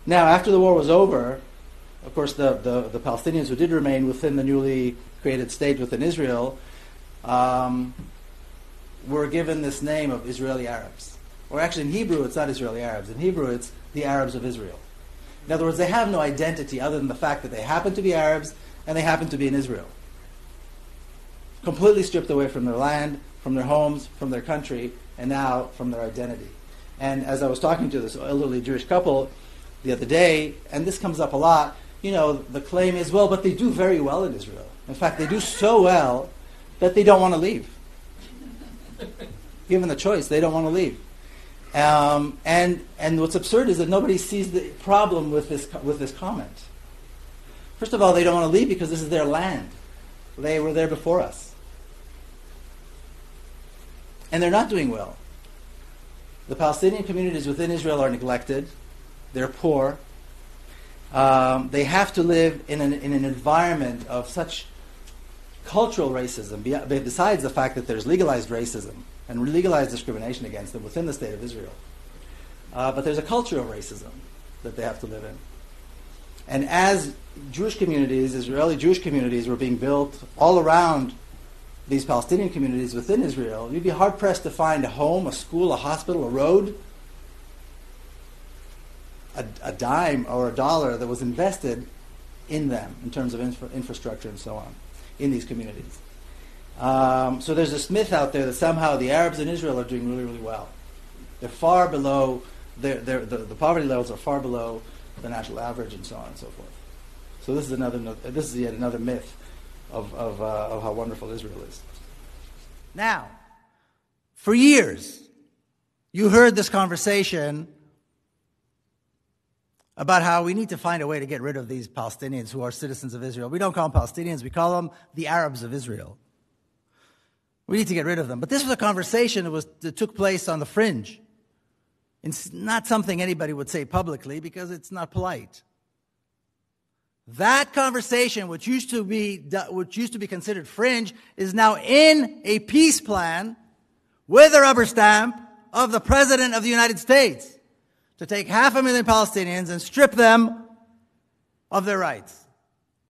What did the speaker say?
Now, after the war was over, of course, the Palestinians who did remain within the newly created state within Israel were given this name of Israeli Arabs. Or actually, in Hebrew, it's not Israeli Arabs. In Hebrew, it's the Arabs of Israel. In other words, they have no identity other than the fact that they happen to be Arabs and they happen to be in Israel. Completely stripped away from their land, from their homes, from their country, and now from their identity. And as I was talking to this elderly Jewish couple the other day, and this comes up a lot, the claim is, well, but they do very well in Israel. In fact, they do so well that they don't want to leave. Given the choice, they don't want to leave. And what's absurd is that nobody sees the problem with this comment. First of all, they don't want to leave because this is their land. They were there before us. And they're not doing well. The Palestinian communities within Israel are neglected. They're poor. They have to live in an environment of such cultural racism, besides the fact that there's legalized racism and legalized discrimination against them within the state of Israel. But there's a culture of racism that they have to live in. And as Jewish communities, Israeli Jewish communities, were being built all around these Palestinian communities within Israel, you'd be hard-pressed to find a home, a school, a hospital, a road, a dime or a dollar that was invested in them in terms of infrastructure and so on in these communities. So there's this myth out there that somehow the Arabs in Israel are doing really, really well. They're far below, the poverty levels are far below the national average and so on and so forth. So this is yet another myth of how wonderful Israel is. Now, for years, you heard this conversation about how we need to find a way to get rid of these Palestinians who are citizens of Israel. We don't call them Palestinians, we call them the Arabs of Israel. We need to get rid of them. But this was a conversation that took place on the fringe. It's not something anybody would say publicly because it's not polite. That conversation, which used to be considered fringe, is now in a peace plan with a rubber stamp of the President of the United States to take 500,000 Palestinians and strip them of their rights.